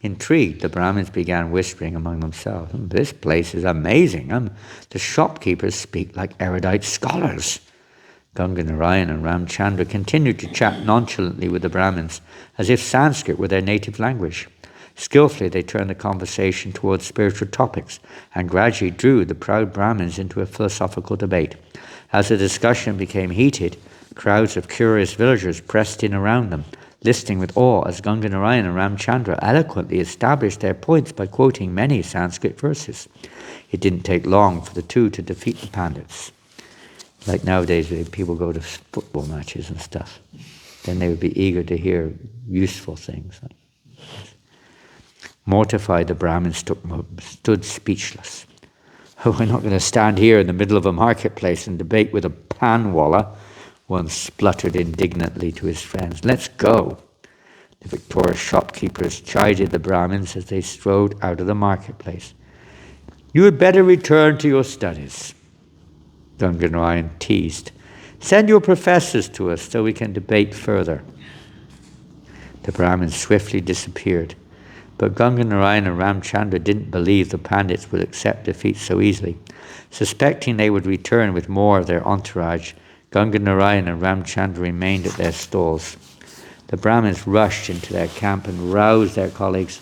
Intrigued, the Brahmins began whispering among themselves, "This place is amazing. The shopkeepers speak like erudite scholars." Ganga Narayan and Ramchandra continued to chat nonchalantly with the Brahmins, as if Sanskrit were their native language. Skillfully, they turned the conversation towards spiritual topics and gradually drew the proud Brahmins into a philosophical debate. As the discussion became heated, crowds of curious villagers pressed in around them, listening with awe as Ganga Narayan and Ramchandra eloquently established their points by quoting many Sanskrit verses. It didn't take long for the two to defeat the Pandits. Like nowadays, when people go to football matches and stuff, then they would be eager to hear useful things. Mortified, the Brahmins stood speechless. "Oh, we're not going to stand here in the middle of a marketplace and debate with a panwala," one spluttered indignantly to his friends. "Let's go." The victorious shopkeepers chided the Brahmins as they strode out of the marketplace. "You had better return to your studies," Ganga Narayan teased. "Send your professors to us so we can debate further." The Brahmins swiftly disappeared, but Ganga Narayan and Ramchandra didn't believe the Pandits would accept defeat so easily. Suspecting they would return with more of their entourage, Ganga Narayan and Ramchandra remained at their stalls. The Brahmins rushed into their camp and roused their colleagues.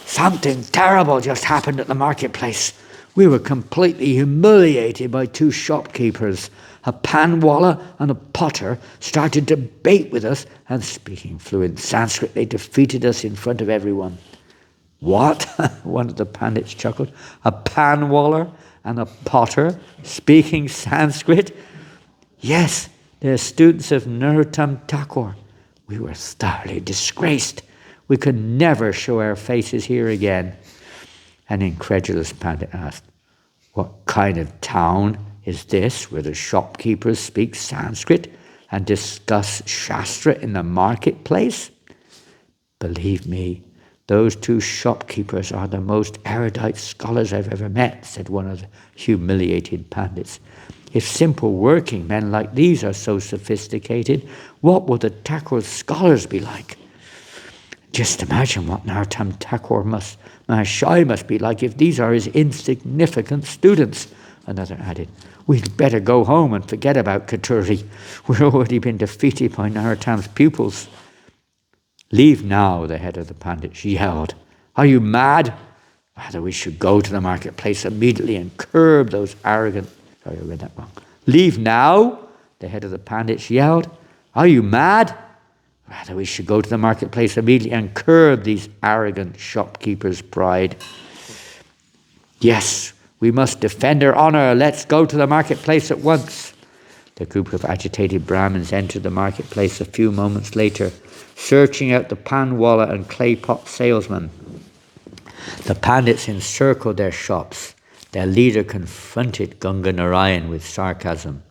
"Something terrible just happened at the marketplace. We were completely humiliated by two shopkeepers. A panwala and a potter started to debate with us, and speaking fluent Sanskrit, they defeated us in front of everyone." "What?" one of the Pandits chuckled. "A panwala and a potter speaking Sanskrit?" "Yes, they're students of Narottama Thakura. We were thoroughly disgraced. We could never show our faces here again." An incredulous Pandit asked, "What kind of town is this where the shopkeepers speak Sanskrit and discuss Shastra in the marketplace?" "Believe me, those two shopkeepers are the most erudite scholars I've ever met," said one of the humiliated Pandits. "If simple working men like these are so sophisticated, what will the Thakura scholars be like? Just imagine what Narottama Thakura Mahashaya must be like if these are his insignificant students," another added. "We'd better go home and forget about Katuri. We've already been defeated by Narottama's pupils." "Leave now," the head of the Pandits yelled. "Are you mad? Rather, we should go to the marketplace immediately and curb those arrogant..." Sorry, I read that wrong. "Leave now," the head of the Pandits yelled. "Are you mad? Rather, we should go to the marketplace immediately and curb these arrogant shopkeepers' pride." "Yes, we must defend our honor. Let's go to the marketplace at once." The group of agitated Brahmins entered the marketplace a few moments later, searching out the panwala and clay pot salesman. The Pandits encircled their shops. Their leader confronted Ganga Narayan with sarcasm.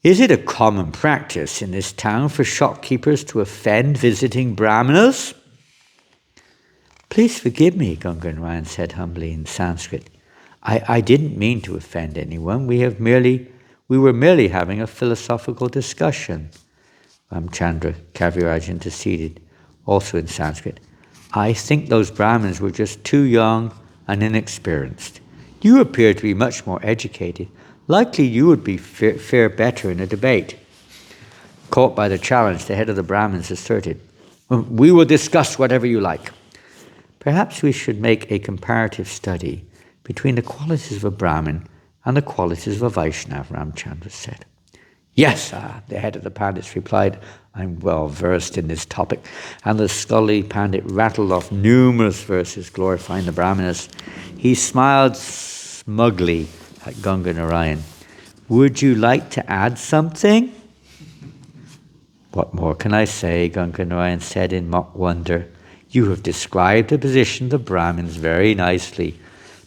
"Is it a common practice in this town for shopkeepers to offend visiting Brahmanas?" "Please forgive me," Ganga Narayan said humbly in Sanskrit. I didn't mean to offend anyone. We were merely having a philosophical discussion." Ramchandra Kaviraj interceded, also in Sanskrit. "I think those Brahmins were just too young and inexperienced. You appear to be much more educated. Likely you would fare better in a debate." Caught by the challenge, the head of the Brahmins asserted, "We will discuss whatever you like." "Perhaps we should make a comparative study between the qualities of a Brahmin and the qualities of a Vaishnava," Ramchandra said. "Yes, the head of the Pandits replied. "I'm well versed in this topic." And the scholarly Pandit rattled off numerous verses glorifying the Brahmanas. He smiled smugly at Ganga Narayan. "Would you like to add something?" "What more can I say?" Ganga Narayan said in mock wonder. "You have described the position of the Brahmins very nicely.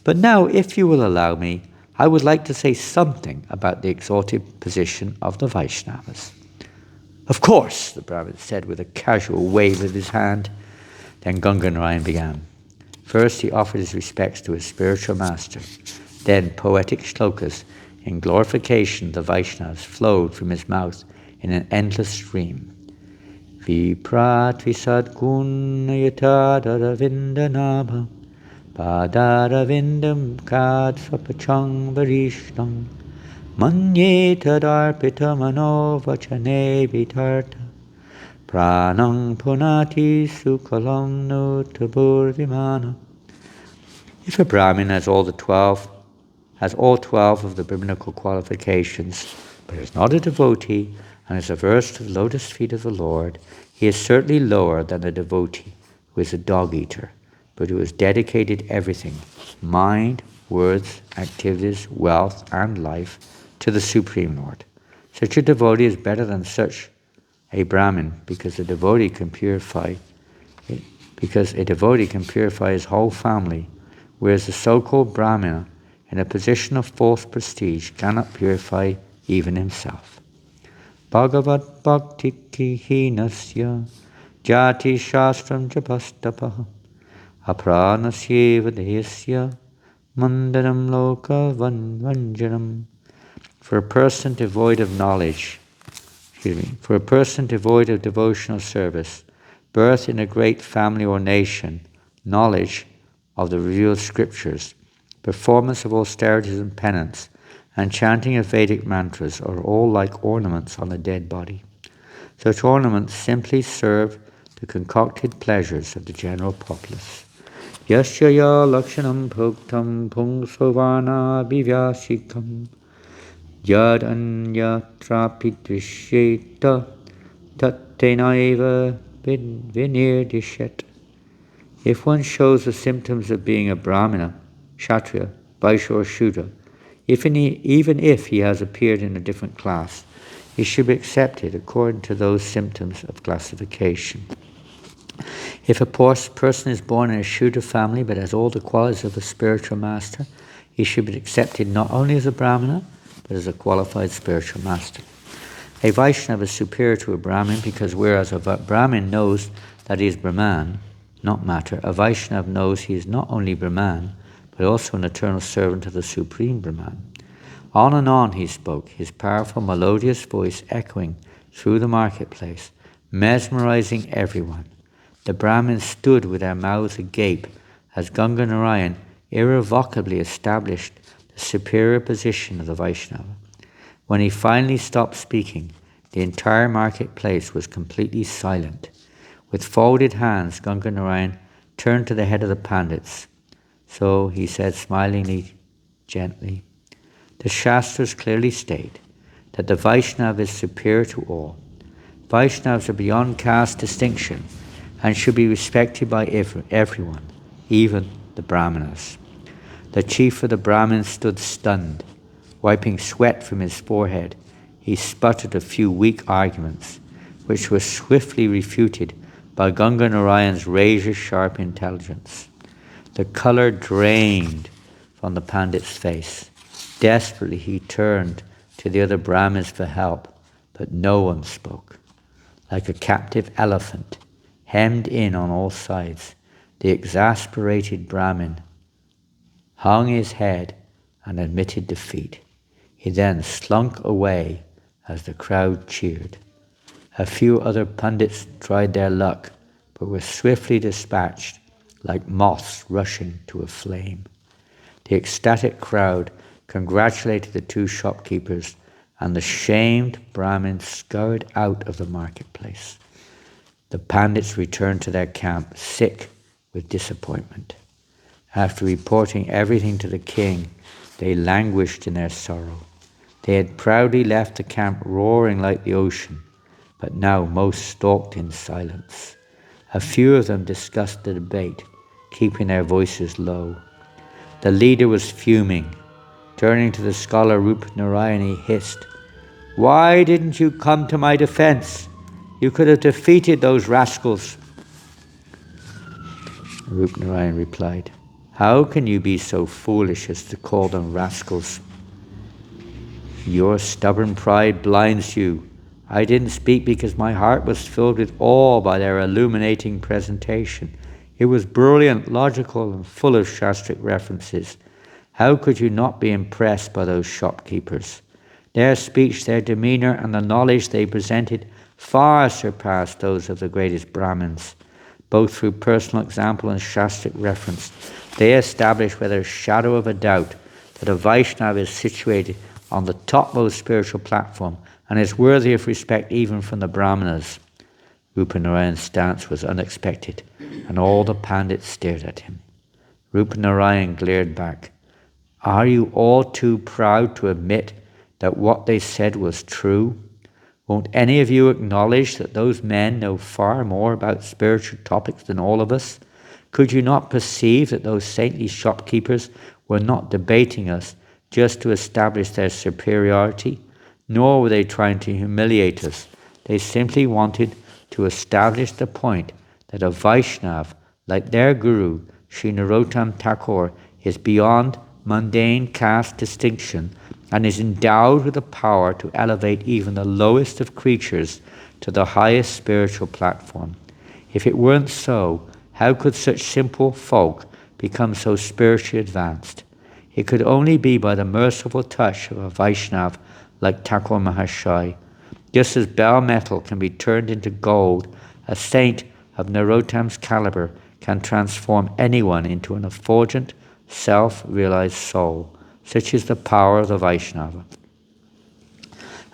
But now, if you will allow me, I would like to say something about the exalted position of the Vaishnavas." "Of course," the Brahmin said with a casual wave of his hand. Then Ganga Narayan began. First he offered his respects to his spiritual master. Then poetic shlokas in glorification of the Vaishnavas flowed from his mouth in an endless stream. Vipratvisadgunayatadaravindanabha Padaravindam kad svapachang varishnam Manye tadarpita manovachane vitarta Pranang punati sukalam no tabur vimana. If a Brahmin has all 12 of the Brahminical qualifications, but is not a devotee and is averse to the lotus feet of the Lord, he is certainly lower than the devotee who is a dog-eater, but who has dedicated everything, mind, words, activities, wealth, and life, to the Supreme Lord. Such a devotee is better than such a Brahmin, because a devotee can purify his whole family, whereas the so-called Brahmana, in a position of false prestige, cannot purify even himself. Bhagavat bhakti kihinasya jati shastram japastapaha apranasya vadesya mandanam loka vanjanam. For a person devoid of devotional service, birth in a great family or nation, knowledge of the revealed scriptures, performance of austerities and penance, and chanting of Vedic mantras are all like ornaments on a dead body. Such ornaments simply serve the concocted pleasures of the general populace. Yasyaya lakshanam bhuktam pungsovana bhivyashikam yad anyatrapi drishyeta tattenaiva vinirdishet. If one shows the symptoms of being a Brahmana, Kshatriya, Vaishya or Shudra, even if he has appeared in a different class, he should be accepted according to those symptoms of classification. If a person is born in a Shudra family but has all the qualities of a spiritual master, he should be accepted not only as a Brahmana, but as a qualified spiritual master. A Vaishnava is superior to a Brahmin because whereas a Brahmin knows that he is Brahman, not matter, a Vaishnava knows he is not only Brahman, but also an eternal servant of the Supreme Brahman. On and on he spoke, his powerful melodious voice echoing through the marketplace, mesmerizing everyone. The Brahmins stood with their mouths agape as Ganga Narayan irrevocably established the superior position of the Vaishnava. When he finally stopped speaking, the entire marketplace was completely silent. With folded hands, Ganga Narayan turned to the head of the Pandits. So he said smilingly, gently, the Shastras clearly state that the Vaishnava is superior to all. Vaishnavas are beyond caste distinction and should be respected by everyone, even the Brahmanas. The chief of the Brahmins stood stunned. Wiping sweat from his forehead, he sputtered a few weak arguments, which were swiftly refuted by Ganga Narayan's razor-sharp intelligence. The color drained from the Pandit's face. Desperately he turned to the other Brahmins for help, but no one spoke. Like a captive elephant, hemmed in on all sides, the exasperated Brahmin hung his head and admitted defeat. He then slunk away as the crowd cheered. A few other Pandits tried their luck, but were swiftly dispatched like moths rushing to a flame. The ecstatic crowd congratulated the two shopkeepers, and the shamed Brahmins scurried out of the marketplace. The Pandits returned to their camp, sick with disappointment. After reporting everything to the king, they languished in their sorrow. They had proudly left the camp roaring like the ocean, but now most stalked in silence. A few of them discussed the debate, keeping their voices low. The leader was fuming. Turning to the scholar Rup Narayan, he hissed, "Why didn't you come to my defense? You could have defeated those rascals." Rup Narayan replied, "How can you be so foolish as to call them rascals? Your stubborn pride blinds you. I didn't speak because my heart was filled with awe by their illuminating presentation. It was brilliant, logical, and full of Shastric references. How could you not be impressed by those shopkeepers? Their speech, their demeanor, and the knowledge they presented far surpass those of the greatest Brahmins. Both through personal example and Shastric reference, they establish without a shadow of a doubt that a Vaishnava is situated on the topmost spiritual platform and is worthy of respect even from the Brahmanas. Rupanarayan's stance was unexpected, and all the Pandits stared at him. Rupanarayan glared back. Are you all too proud to admit that what they said was true? Won't any of you acknowledge that those men know far more about spiritual topics than all of us? Could you not perceive that those saintly shopkeepers were not debating us just to establish their superiority? Nor were they trying to humiliate us. They simply wanted to establish the point that a Vaishnav, like their guru, Sri Narottama Thakura, is beyond mundane caste distinction and is endowed with the power to elevate even the lowest of creatures to the highest spiritual platform. If it weren't so, how could such simple folk become so spiritually advanced? It could only be by the merciful touch of a Vaishnav like Thakura Mahashai. Just as bell metal can be turned into gold, a saint of Narottama's caliber can transform anyone into an effulgent, self-realized soul. Such is the power of the Vaishnava.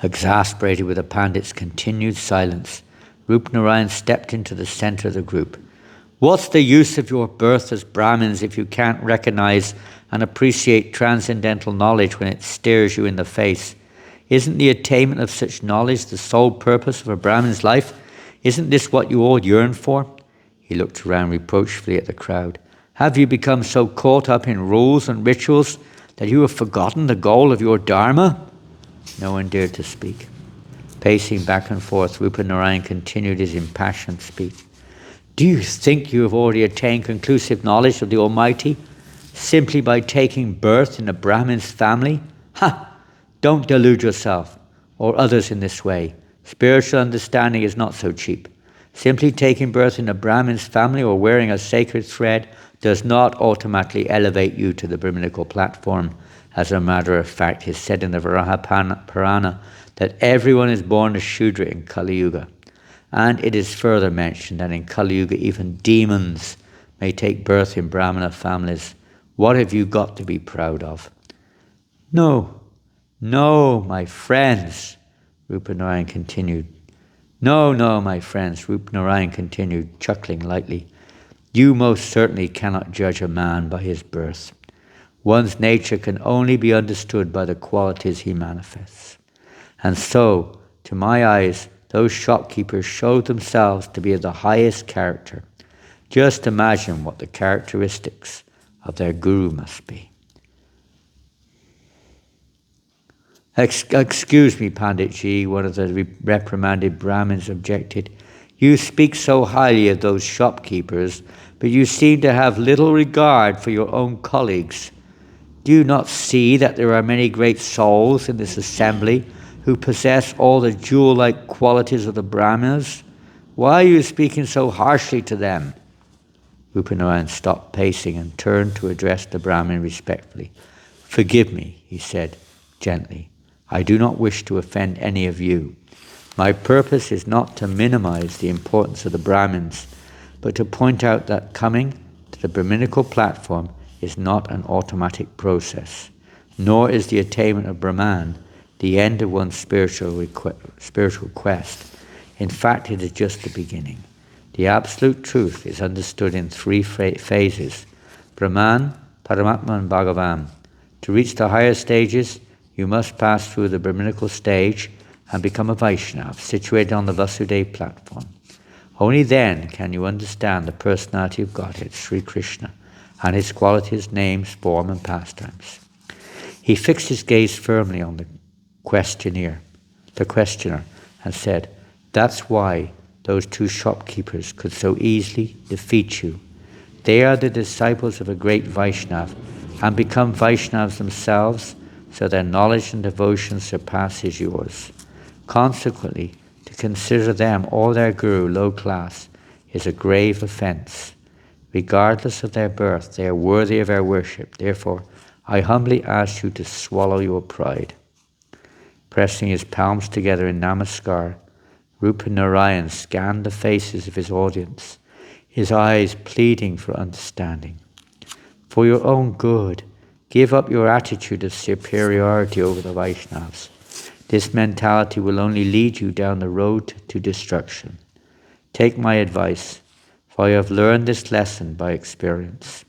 Exasperated with the Pandit's continued silence, Rupanarayan stepped into the center of the group. What's the use of your birth as Brahmins if you can't recognize and appreciate transcendental knowledge when it stares you in the face? Isn't the attainment of such knowledge the sole purpose of a Brahmin's life? Isn't this what you all yearn for? He looked around reproachfully at the crowd. Have you become so caught up in rules and rituals that you have forgotten the goal of your dharma? No one dared to speak. Pacing back and forth, Rupanarayan continued his impassioned speech. Do you think you have already attained conclusive knowledge of the Almighty simply by taking birth in a Brahmin's family? Ha! Don't delude yourself or others in this way. Spiritual understanding is not so cheap. Simply taking birth in a Brahmin's family or wearing a sacred thread does not automatically elevate you to the Brahminical platform. As a matter of fact, it is said in the Varaha Purana that everyone is born a Shudra in Kali Yuga. And it is further mentioned that in Kali Yuga even demons may take birth in Brahmana families. What have you got to be proud of? No, my friends, Rupanarayan continued. No, my friends, Rupanarayan continued, chuckling lightly. You most certainly cannot judge a man by his birth. One's nature can only be understood by the qualities he manifests. And so, to my eyes, those shopkeepers showed themselves to be of the highest character. Just imagine what the characteristics of their guru must be. Excuse me, Panditji, one of the reprimanded Brahmins objected. You speak so highly of those shopkeepers, but you seem to have little regard for your own colleagues. Do you not see that there are many great souls in this assembly who possess all the jewel-like qualities of the Brahmanas? Why are you speaking so harshly to them? Rupanarayan stopped pacing and turned to address the Brahmin respectfully. Forgive me, he said gently. I do not wish to offend any of you. My purpose is not to minimize the importance of the Brahmins, but to point out that coming to the Brahminical platform is not an automatic process, nor is the attainment of Brahman the end of one's spiritual quest. In fact, it is just the beginning. The absolute truth is understood in three phases: Brahman, Paramatma, and Bhagavan. To reach the higher stages, you must pass through the Brahminical stage and become a Vaishnava, situated on the Vasudeva platform. Only then can you understand the personality of Godhead, Sri Krishna, and his qualities, names, form, and pastimes. He fixed his gaze firmly on the questioner, and said, that's why those two shopkeepers could so easily defeat you. They are the disciples of a great Vaishnava and become Vaishnavas themselves, so their knowledge and devotion surpasses yours. Consequently, to consider them or their guru low class is a grave offense. Regardless of their birth, they are worthy of our worship. Therefore, I humbly ask you to swallow your pride. Pressing his palms together in namaskar, Rupa Narayan scanned the faces of his audience, his eyes pleading for understanding. For your own good, give up your attitude of superiority over the Vaishnavas. This mentality will only lead you down the road to destruction. Take my advice, for I have learned this lesson by experience.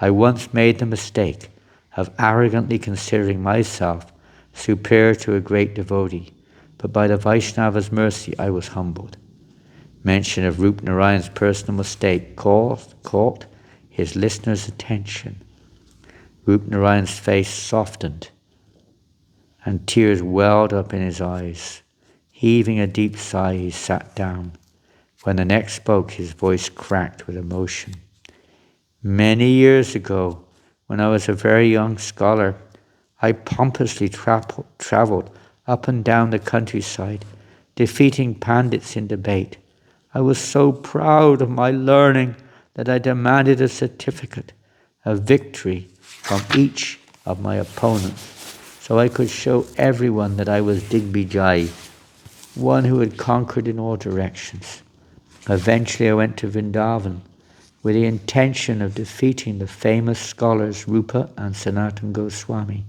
I once made the mistake of arrogantly considering myself superior to a great devotee, but by the Vaishnava's mercy I was humbled. Mention of Rupa Narayan's personal mistake caught his listeners' attention. Rupa Narayan's face softened, and tears welled up in his eyes. Heaving a deep sigh, he sat down. When the next spoke, his voice cracked with emotion. Many years ago, when I was a very young scholar, I pompously travelled up and down the countryside, defeating pandits in debate. I was so proud of my learning that I demanded a certificate of victory from each of my opponents, so I could show everyone that I was Digbijay, one who had conquered in all directions. Eventually I went to Vrindavan with the intention of defeating the famous scholars Rupa and Sanatana Goswami.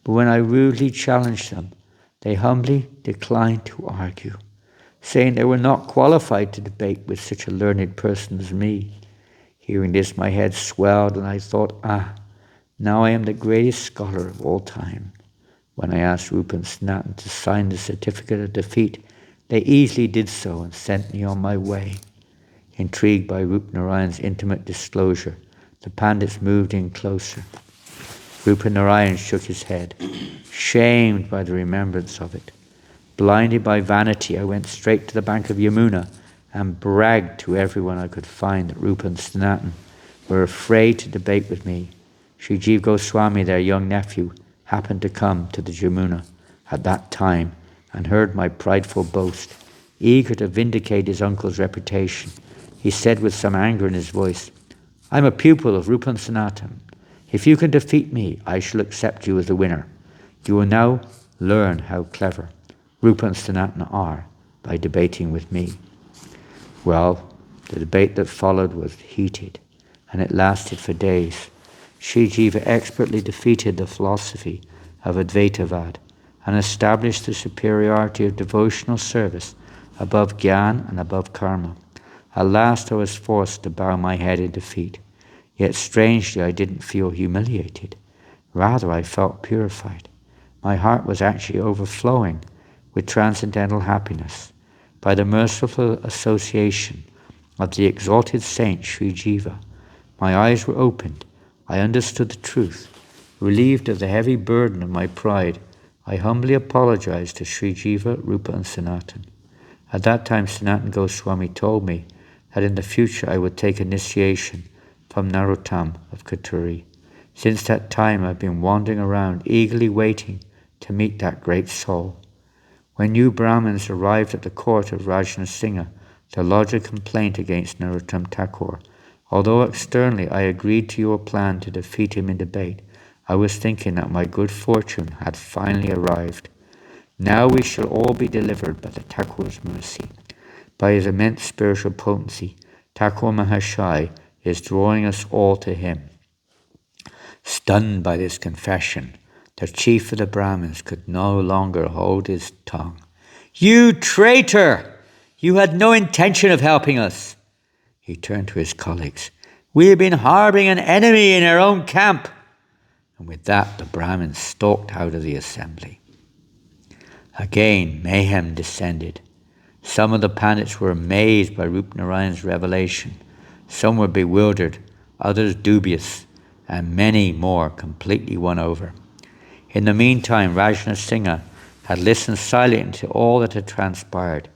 But when I rudely challenged them, they humbly declined to argue, saying they were not qualified to debate with such a learned person as me. Hearing this, my head swelled, and I thought, now I am the greatest scholar of all time. When I asked Rupa and Sanatana to sign the certificate of defeat, they easily did so and sent me on my way. Intrigued by Rupa Narayan's intimate disclosure, the pandits moved in closer. Rupa Narayan shook his head, shamed by the remembrance of it. Blinded by vanity, I went straight to the bank of Yamuna and bragged to everyone I could find that Rupa and Sanatana were afraid to debate with me. Sri Jiva Goswami, their young nephew, happened to come to the Yamuna at that time and heard my prideful boast. Eager to vindicate his uncle's reputation, he said with some anger in his voice, I'm a pupil of Rupa and Sanatana. If you can defeat me, I shall accept you as the winner. You will now learn how clever Rupa and Sanatana are by debating with me. Well, the debate that followed was heated, and it lasted for days. Sri Jiva expertly defeated the philosophy of Advaitavad and established the superiority of devotional service above Gyan and above karma. At last I was forced to bow my head in defeat. Yet strangely I didn't feel humiliated. Rather I felt purified. My heart was actually overflowing with transcendental happiness. By the merciful association of the exalted saint Sri Jiva, my eyes were opened. I understood the truth. Relieved of the heavy burden of my pride, I humbly apologized to Sri Jiva, Rupa and Sanatana. At that time Sanatana Goswami told me that in the future I would take initiation from Narottama of Katuri. Since that time I've been wandering around, eagerly waiting to meet that great soul. When new Brahmins arrived at the court of Rajna Singha to lodge a complaint against Narottama Thakura, although externally I agreed to your plan to defeat him in debate, I was thinking that my good fortune had finally arrived. Now we shall all be delivered by the Thakura's mercy. By his immense spiritual potency, Thakura Mahashai is drawing us all to him. Stunned by this confession, the chief of the Brahmins could no longer hold his tongue. You traitor! You had no intention of helping us. He turned to his colleagues. We have been harboring an enemy in our own camp. And with that, the Brahmins stalked out of the assembly. Again, mayhem descended. Some of the pandits were amazed by Rupa Narayan's revelation. Some were bewildered, others dubious, and many more completely won over. In the meantime, Rajna Singha had listened silently to all that had transpired.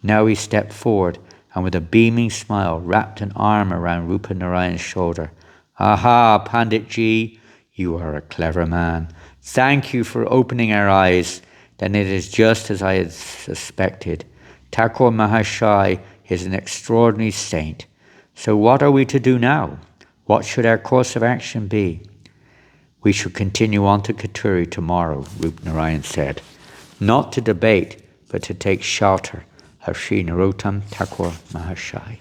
Now he stepped forward and with a beaming smile wrapped an arm around Rupa Narayan's shoulder. Aha, Panditji, you are a clever man. Thank you for opening our eyes. Then it is just as I had suspected. Thakura Mahashai is an extraordinary saint. So what are we to do now? What should our course of action be? We shall continue on to Katuri tomorrow, Rupa Narayan said. Not to debate, but to take shelter of Sri Narottama Thakur Mahashai.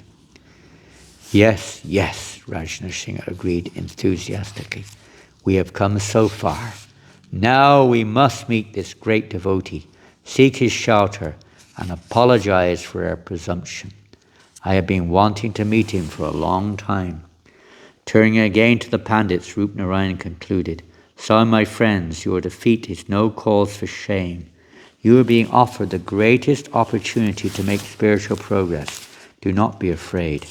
Yes, yes, Rajna Singh agreed enthusiastically. We have come so far. Now we must meet this great devotee, seek his shelter, and apologize for our presumption. I have been wanting to meet him for a long time. Turning again to the Pandits, Rupnarayan concluded, So, my friends, your defeat is no cause for shame. You are being offered the greatest opportunity to make spiritual progress. Do not be afraid.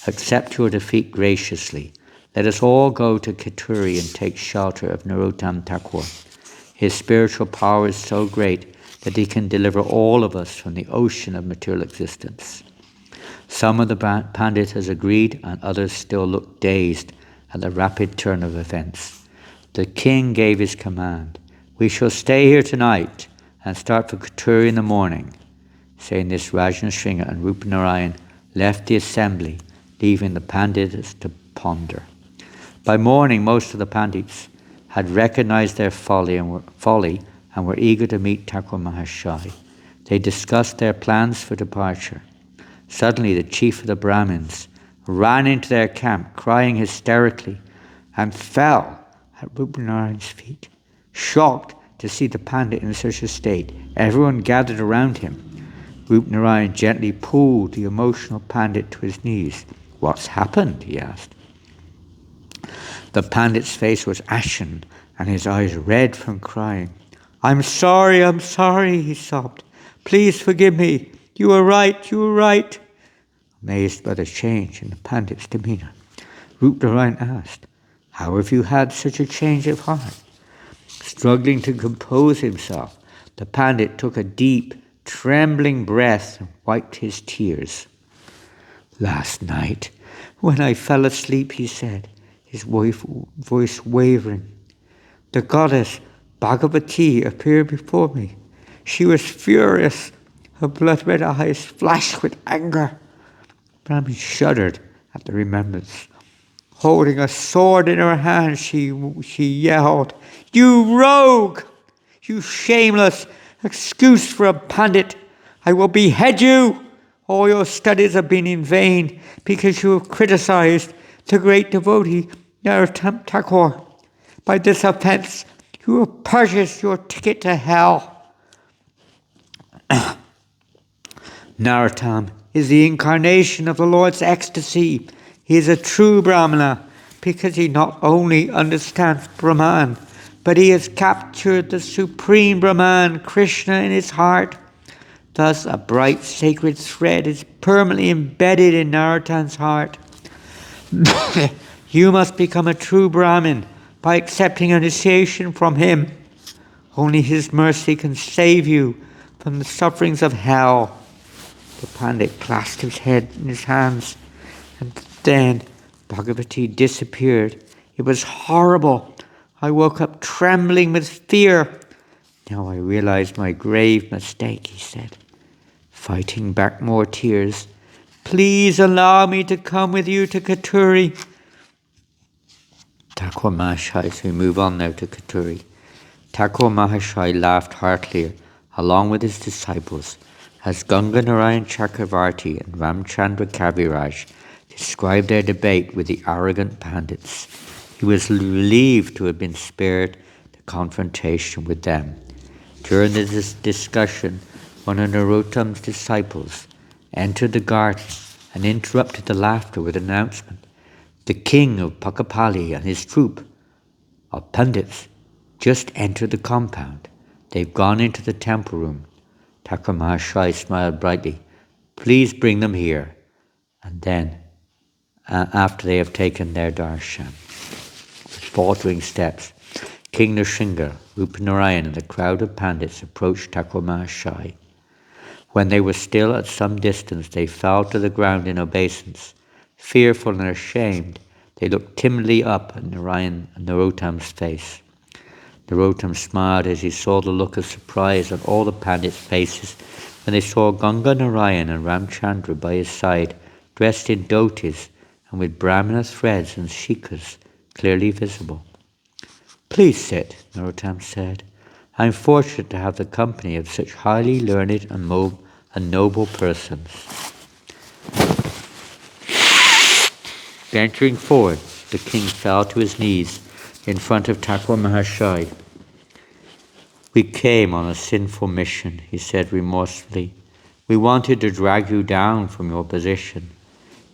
Accept your defeat graciously. Let us all go to Kituri and take shelter of Narottama Thakur. His spiritual power is so great that he can deliver all of us from the ocean of material existence. Some of the Pandits agreed, and others still looked dazed at the rapid turn of events. The king gave his command, We shall stay here tonight and start for Kituri in the morning. Saying this, Rajna Singha and Rupnarayan left the assembly, leaving the Pandits to ponder. By morning, most of the Pandits had recognized their folly and were eager to meet Thakur Mahashai. They discussed their plans for departure. Suddenly, the chief of the Brahmins ran into their camp, crying hysterically, and fell at Rupnarayan's feet. Shocked to see the Pandit in such a state, everyone gathered around him. Rupnarayan gently pulled the emotional Pandit to his knees. What's happened? He asked. The Pandit's face was ashen and his eyes red from crying. I'm sorry, he sobbed. Please forgive me. You were right. Amazed by the change in the Pandit's demeanor, Rupnarayan asked, How have you had such a change of heart? Struggling to compose himself, the Pandit took a deep, trembling breath and wiped his tears. Last night, when I fell asleep, he said, his voice wavering, the goddess Bhagavati appeared before me. She was furious. Her blood-red eyes flashed with anger. Brahmi shuddered at the remembrance. Holding a sword in her hand, she yelled, You rogue! You shameless excuse for a Pandit! I will behead you! All your studies have been in vain because you have criticized the great devotee Narottama Thakur. By this offense, you have purchased your ticket to hell. Narottama is the incarnation of the Lord's ecstasy. He is a true Brahmana because he not only understands Brahman, but he has captured the supreme Brahman, Krishna, in his heart. Thus, a bright sacred thread is permanently embedded in Narottama's heart. You must become a true Brahmin by accepting initiation from him. Only his mercy can save you from the sufferings of hell. The Pandit clasped his head in his hands, and then Bhagavati disappeared. It was horrible. I woke up trembling with fear. Now I realize my grave mistake, he said, fighting back more tears. Please allow me to come with you to Kituri. Thakur Mahashai, so we move on now to Kituri. Thakur Mahashai laughed heartily along with his disciples as Ganga Narayan Chakravarti and Ramchandra Kaviraj described their debate with the arrogant Pandits. He was relieved to have been spared the confrontation with them. During this discussion, one of Narottama's disciples entered the garden and interrupted the laughter with an announcement. The king of Pakapali and his troop of Pandits just entered the compound. They've gone into the temple room. Thakur Mahashai smiled brightly. Please bring them here. And then, after they have taken their darshan, with faltering steps, King Nrsimha, Rupnarayan, and the crowd of Pandits approached Thakur Mahashai. When they were still at some distance, they fell to the ground in obeisance. Fearful and ashamed, they looked timidly up at Narottama's face. Narottama smiled as he saw the look of surprise on all the Pandits' faces when they saw Ganga Narayan and Ramchandra by his side, dressed in dhotis and with Brahmana threads and shikhas clearly visible. Please sit, Narottama said. I am fortunate to have the company of such highly learned and and noble persons. Venturing forward, the king fell to his knees in front of Thakura Mahashai. "We came on a sinful mission," he said remorsefully. "We wanted to drag you down from your position,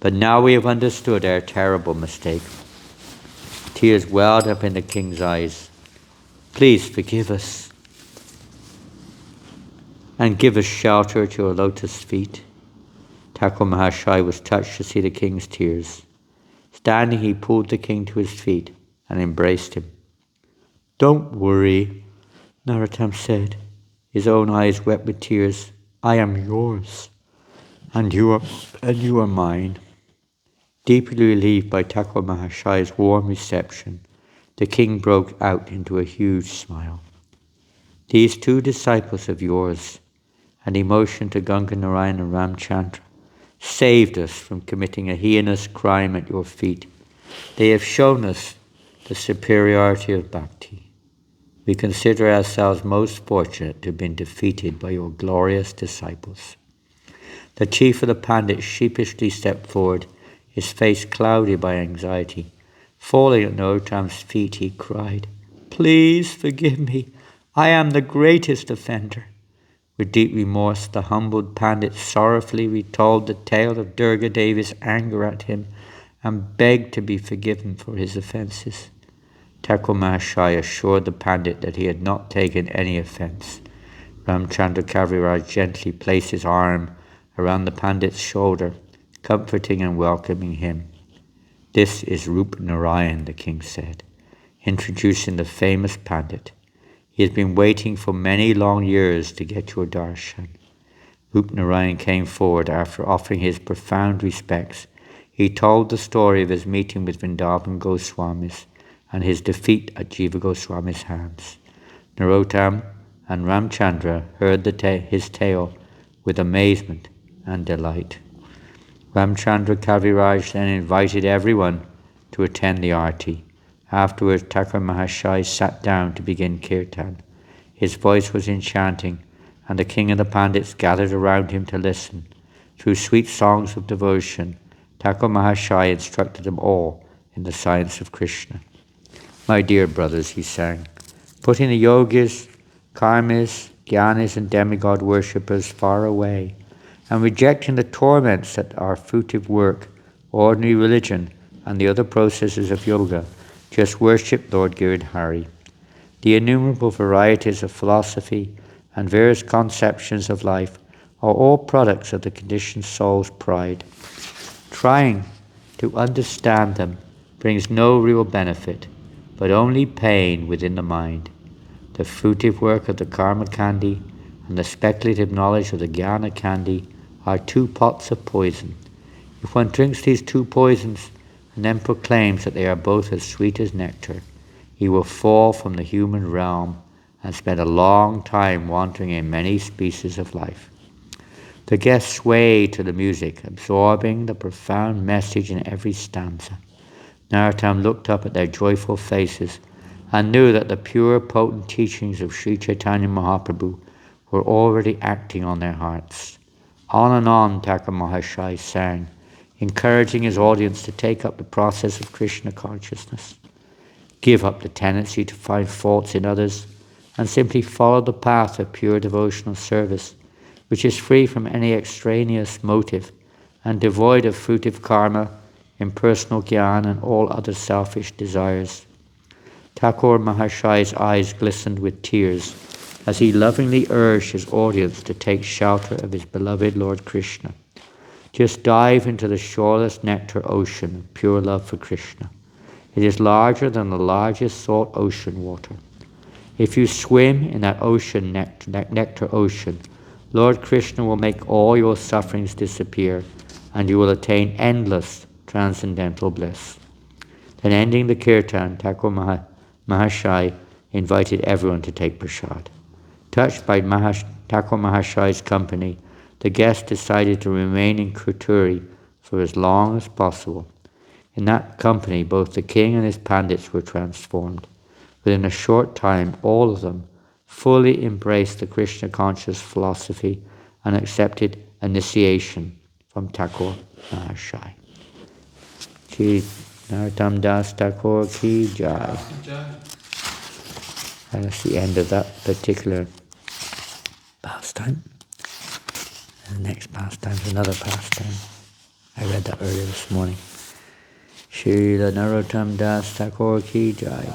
but now we have understood our terrible mistake." Tears welled up in the king's eyes. "Please forgive us and give us shelter at your lotus feet." Thakura Mahashai was touched to see the king's tears. Standing, he pulled the king to his feet and embraced him. "Don't worry," Narottama said, his own eyes wet with tears. "I am yours, and you are mine." Deeply relieved by Thakura Mahashai's warm reception, the king broke out into a huge smile. "These two disciples of yours," and he motioned to Ganga Narayan and Ramchandra, "saved us from committing a heinous crime at your feet. They have shown us the superiority of bhakti. We consider ourselves most fortunate to have been defeated by your glorious disciples." The chief of the Pandits sheepishly stepped forward, his face clouded by anxiety. Falling at Narottama's feet, he cried, "Please forgive me. I am the greatest offender." With deep remorse, the humbled Pandit sorrowfully retold the tale of Durga Devi's anger at him and begged to be forgiven for his offences. Thakura Mahashai assured the Pandit that he had not taken any offence. Ramchandra Kaviraj gently placed his arm around the Pandit's shoulder, comforting and welcoming him. "This is Rup Narayan," the king said, introducing the famous Pandit. "He has been waiting for many long years to get your darshan." Rup Narayan came forward after offering his profound respects. He told the story of his meeting with Vrindavan Goswamis and his defeat at Jiva Goswami's hands. Narottama and Ramchandra heard his tale with amazement and delight. Ramchandra Kaviraj then invited everyone to attend the arti. Afterwards, Thakura Mahashai sat down to begin kirtan. His voice was enchanting, and the king and the Pandits gathered around him to listen. Through sweet songs of devotion, Thakura Mahashai instructed them all in the science of Krishna. "My dear brothers," he sang, "putting the yogis, karmis, jnanis and demigod worshippers far away, and rejecting the torments that are fruitive work, ordinary religion, and the other processes of yoga, just worship Lord Giridhari. The innumerable varieties of philosophy and various conceptions of life are all products of the conditioned soul's pride. Trying to understand them brings no real benefit, but only pain within the mind. The fruitive work of the karma kandi and the speculative knowledge of the jnana kandi are two pots of poison. If one drinks these two poisons and then proclaims that they are both as sweet as nectar, he will fall from the human realm and spend a long time wandering in many species of life." The guests swayed to the music, absorbing the profound message in every stanza. Narottama looked up at their joyful faces and knew that the pure, potent teachings of Sri Chaitanya Mahaprabhu were already acting on their hearts. On and on Thakura Mahashai sang, encouraging his audience to take up the process of Krishna consciousness, give up the tendency to find faults in others, and simply follow the path of pure devotional service, which is free from any extraneous motive and devoid of fruitive karma, impersonal jnana, and all other selfish desires. Thakura Mahashai's eyes glistened with tears as he lovingly urged his audience to take shelter of his beloved Lord Krishna. Just dive into the shoreless nectar ocean of pure love for Krishna. It is larger than the largest salt ocean water. If you swim in that ocean nectar ocean, Lord Krishna will make all your sufferings disappear, and you will attain endless transcendental bliss. Then, ending the kirtan, Thakura Mahashai invited everyone to take prasad. Touched by Thakura Mahashai's company, the guests decided to remain in Kuturi for as long as possible. In that company, both the king and his Pandits were transformed. Within a short time, all of them fully embraced the Krishna-conscious philosophy unaccepted initiation from Thakura Mahashai. Shri Narottama Das Thakura ki jai. And that's the end of that particular pastime. And the next pastime is another pastime. I read that earlier this morning. Shri Narottama Das Thakura ki jai.